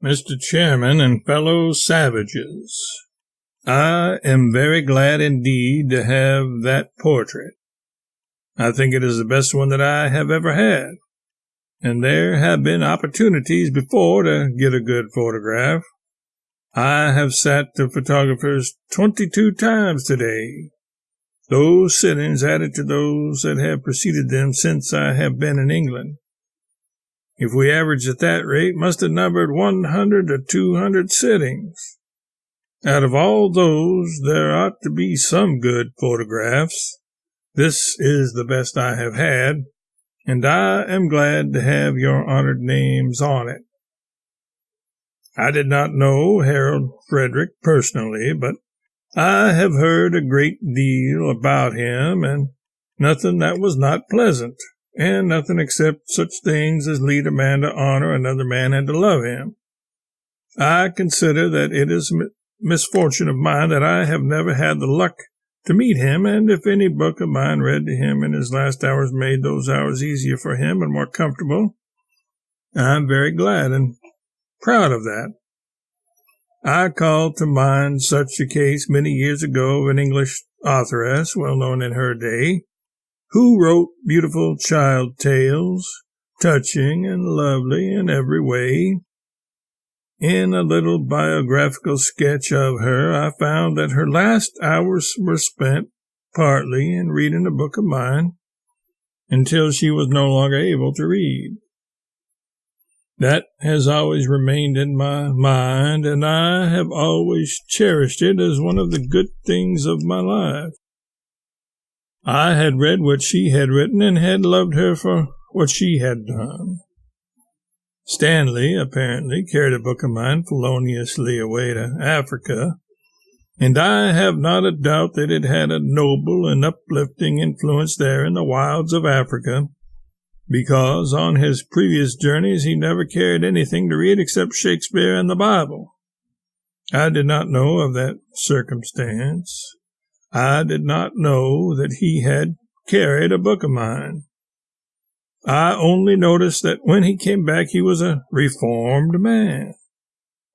Mr. Chairman and fellow savages, I am very glad indeed to have that portrait. I think it is the best one that I have ever had, and there have been opportunities before to get a good photograph. I have sat the photographers 22 times today. Those sittings added to those that have preceded them since I have been in England. If we average at that rate, must have numbered 100 to 200 sittings. Out of all those, there ought to be some good photographs. This is the best I have had, and I am glad to have your honored names on it. I did not know Harold Frederick personally, but I have heard a great deal about him, and nothing that was not pleasant, and nothing except such things as lead a man to honor another man and to love him. I consider that it is misfortune of mine that I have never had the luck to meet him, and if any book of mine read to him in his last hours made those hours easier for him and more comfortable, I am very glad and proud of that. I call to mind such a case many years ago of an English authoress, well known in her day, who wrote beautiful child tales, touching and lovely in every way. In a little biographical sketch of her, I found that her last hours were spent partly in reading a book of mine until she was no longer able to read. That has always remained in my mind, and I have always cherished it as one of the good things of my life. I had read what she had written and had loved her for what she had done. Stanley, apparently, carried a book of mine feloniously away to Africa, and I have not a doubt that it had a noble and uplifting influence there in the wilds of Africa, because on his previous journeys he never carried anything to read except Shakespeare and the Bible. I did not know of that circumstance. I did not know that he had carried a book of mine. I only noticed that when he came back he was a reformed man.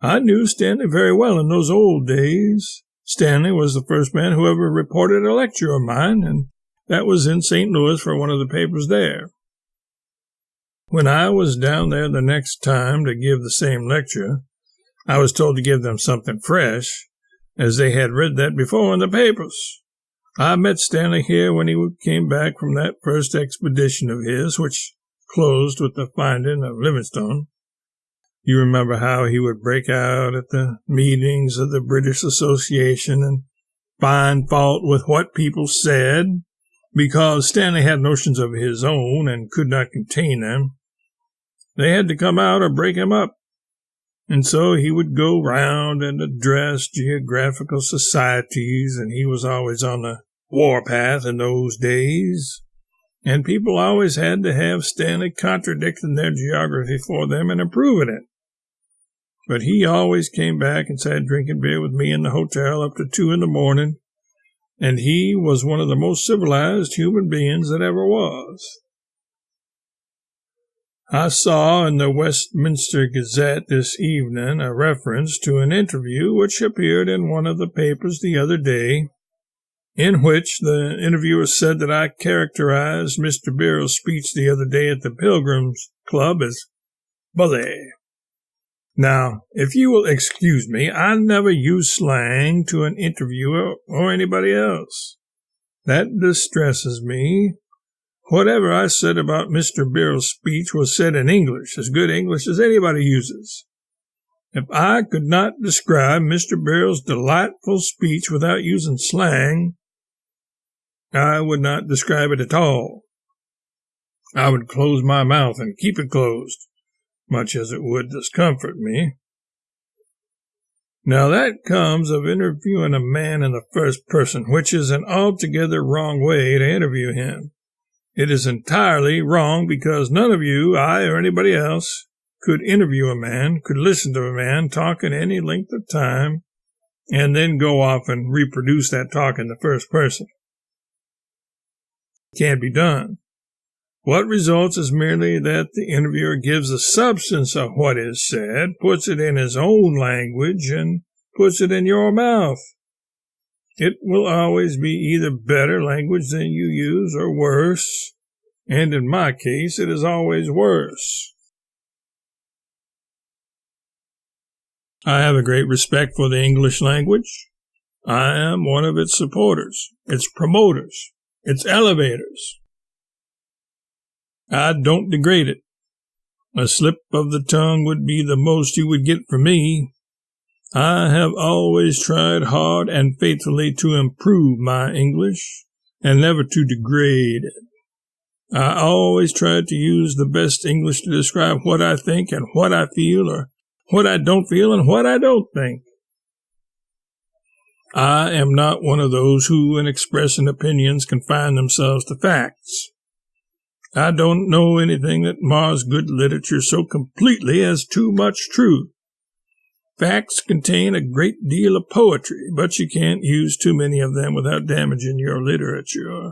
I knew Stanley very well in those old days. Stanley was the first man who ever reported a lecture of mine, and that was in St. Louis for one of the papers there. When I was down there the next time to give the same lecture, I was told to give them something fresh, as they had read that before in the papers. I met Stanley here when he came back from that first expedition of his, which closed with the finding of Livingstone. You remember how he would break out at the meetings of the British Association and find fault with what people said, because Stanley had notions of his own and could not contain them. They had to come out or break him up. And so he would go round and address geographical societies, and he was always on the warpath in those days. And people always had to have Stanley contradicting their geography for them and improving it. But he always came back and sat drinking beer with me in the hotel up to 2 a.m, and he was one of the most civilized human beings that ever was. I saw in the Westminster Gazette this evening a reference to an interview which appeared in one of the papers the other day, in which the interviewer said that I characterized Mr. Birrell's speech the other day at the Pilgrims Club as bully. Now, if you will excuse me, I never use slang to an interviewer or anybody else. That distresses me. Whatever I said about Mr. Birrell's speech was said in English, as good English as anybody uses. If I could not describe Mr. Birrell's delightful speech without using slang, I would not describe it at all. I would close my mouth and keep it closed, much as it would discomfort me. Now that comes of interviewing a man in the first person, which is an altogether wrong way to interview him. It is entirely wrong because none of you, I or anybody else, could interview a man, could listen to a man talk in any length of time, and then go off and reproduce that talk in the first person. It can't be done. What results is merely that the interviewer gives the substance of what is said, puts it in his own language, and puts it in your mouth. It will always be either better language than you use or worse, and in my case, it is always worse. I have a great respect for the English language. I am one of its supporters, its promoters, its elevators. I don't degrade it. A slip of the tongue would be the most you would get from me. I have always tried hard and faithfully to improve my English, and never to degrade it. I always tried to use the best English to describe what I think and what I feel, or what I don't feel and what I don't think. I am not one of those who, in expressing opinions, confine themselves to facts. I don't know anything that mars good literature so completely as too much truth. Facts contain a great deal of poetry, but you can't use too many of them without damaging your literature.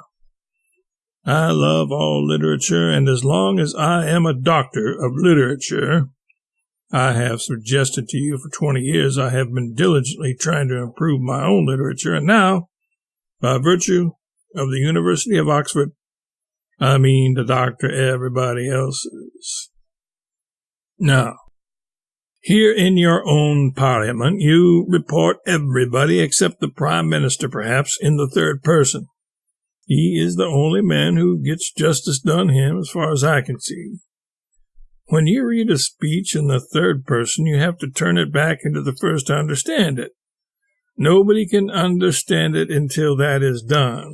I love all literature, and as long as I am a doctor of literature, I have suggested to you for 20 years I have been diligently trying to improve my own literature, and now, by virtue of the University of Oxford, I mean to doctor everybody else's. Now, here in your own parliament, you report everybody except the Prime Minister, perhaps, in the third person. He is the only man who gets justice done him, as far as I can see. When you read a speech in the third person, you have to turn it back into the first to understand it. Nobody can understand it until that is done.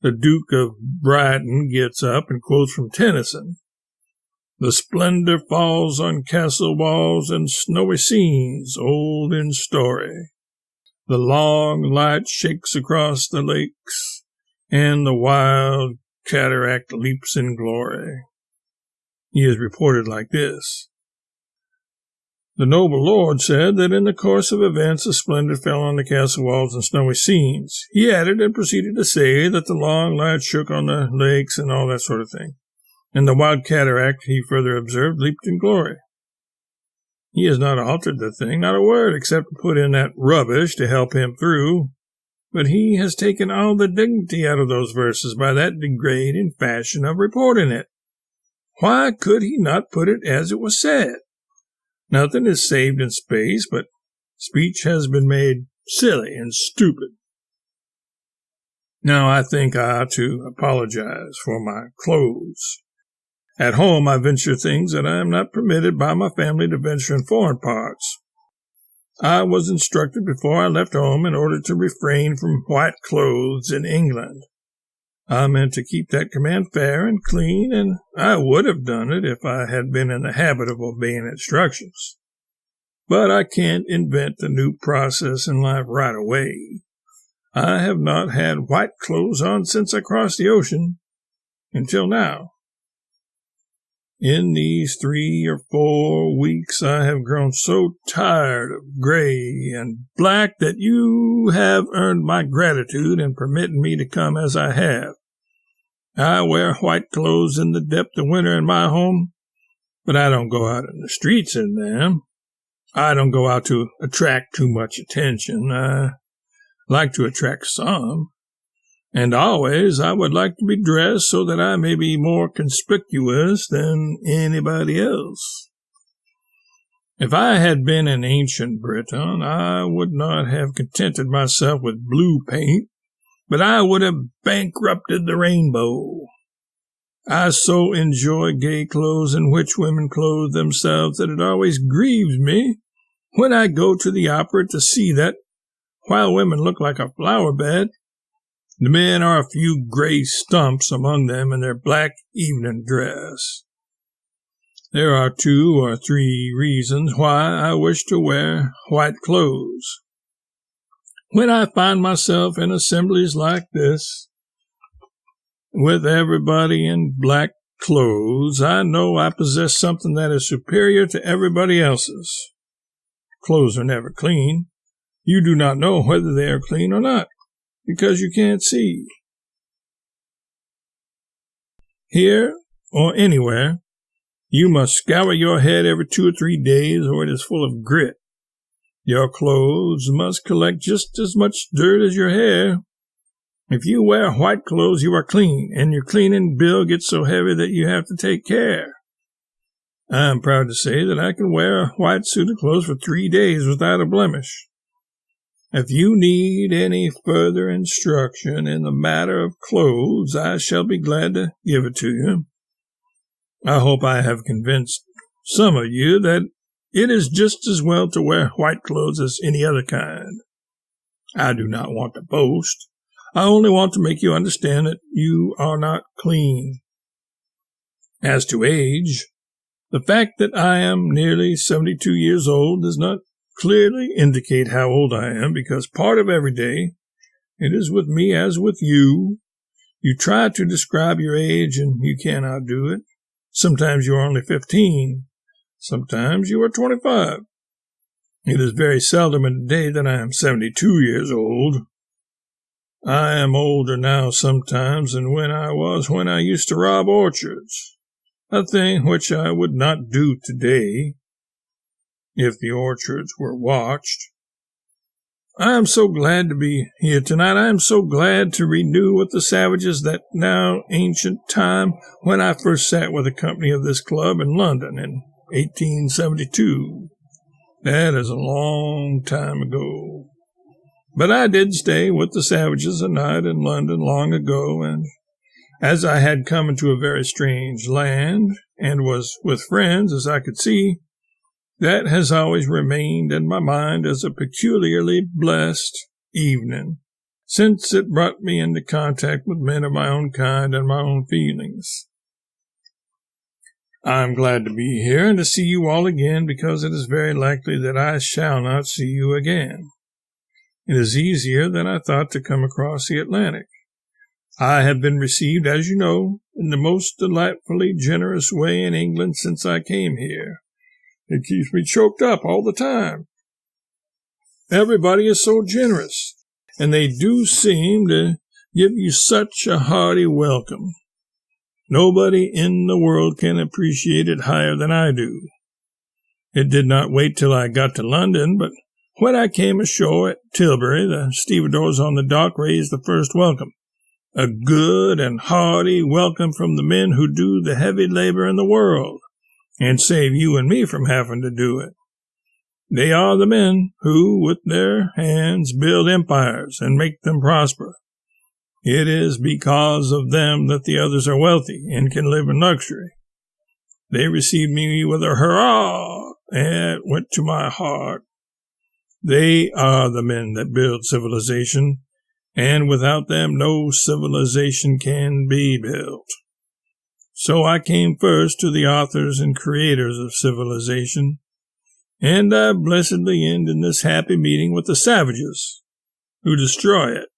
The Duke of Brighton gets up and quotes from Tennyson. The splendor falls on castle walls and snowy scenes, old in story. The long light shakes across the lakes, and the wild cataract leaps in glory. He is reported like this. The noble lord said that in the course of events the splendor fell on the castle walls and snowy scenes. He added and proceeded to say that the long light shook on the lakes and all that sort of thing. And the wild cataract, he further observed, leaped in glory. He has not altered the thing, not a word, except to put in that rubbish to help him through. But he has taken all the dignity out of those verses by that degrading fashion of reporting it. Why could he not put it as it was said? Nothing is saved in space, but speech has been made silly and stupid. Now I think I ought to apologize for my clothes. At home I venture things that I am not permitted by my family to venture in foreign parts. I was instructed before I left home in order to refrain from white clothes in England. I meant to keep that command fair and clean, and I would have done it if I had been in the habit of obeying instructions. But I can't invent the new process in life right away. I have not had white clothes on since I crossed the ocean, until now. In these 3 or 4 weeks I have grown so tired of gray and black that you have earned my gratitude in permitting me to come as I have. I wear white clothes in the depth of winter in my home, but I don't go out in the streets in them. I don't go out to attract too much attention. I like to attract some. And always I would like to be dressed so that I may be more conspicuous than anybody else. If I had been an ancient Briton, I would not have contented myself with blue paint, but I would have bankrupted the rainbow. I so enjoy gay clothes in which women clothe themselves that it always grieves me when I go to the opera to see that, while women look like a flower bed, the men are a few gray stumps among them in their black evening dress. There are 2 or 3 reasons why I wish to wear white clothes. When I find myself in assemblies like this, with everybody in black clothes, I know I possess something that is superior to everybody else's. Clothes are never clean. You do not know whether they are clean or not, because you can't see. Here or anywhere, you must scour your head every 2 or 3 days, or it is full of grit. Your clothes must collect just as much dirt as your hair. If you wear white clothes, you are clean, and your cleaning bill gets so heavy that you have to take care. I am proud to say that I can wear a white suit of clothes for 3 days without a blemish. If you need any further instruction in the matter of clothes, I shall be glad to give it to you. I hope I have convinced some of you that it is just as well to wear white clothes as any other kind. I do not want to boast. I only want to make you understand that you are not clean. As to age, the fact that I am nearly 72 years old does not clearly indicate how old I am, because part of every day, it is with me as with you. You try to describe your age and you cannot do it. Sometimes you are only 15. Sometimes you are 25. It is very seldom in a day that I am 72 years old. I am older now sometimes than when I used to rob orchards, a thing which I would not do today if the orchards were watched. I am so glad to be here tonight. I am so glad to renew with the savages that now ancient time when I first sat with a company of this club in London in 1872. That is a long time ago. But I did stay with the savages a night in London long ago, and as I had come into a very strange land, and was with friends, as I could see, that has always remained in my mind as a peculiarly blessed evening, since it brought me into contact with men of my own kind and my own feelings. I am glad to be here and to see you all again, because it is very likely that I shall not see you again. It is easier than I thought to come across the Atlantic. I have been received, as you know, in the most delightfully generous way in England since I came here. It keeps me choked up all the time. Everybody is so generous, and they do seem to give you such a hearty welcome. Nobody in the world can appreciate it higher than I do. It did not wait till I got to London, but when I came ashore at Tilbury, the stevedores on the dock raised the first welcome, a good and hearty welcome from the men who do the heavy labor in the world, and save you and me from having to do it. They are the men who, with their hands, build empires and make them prosper. It is because of them that the others are wealthy and can live in luxury. They received me with a hurrah, and it went to my heart. They are the men that build civilization, and without them no civilization can be built. So I came first to the authors and creators of civilization, and I blessedly end in this happy meeting with the savages who destroy it.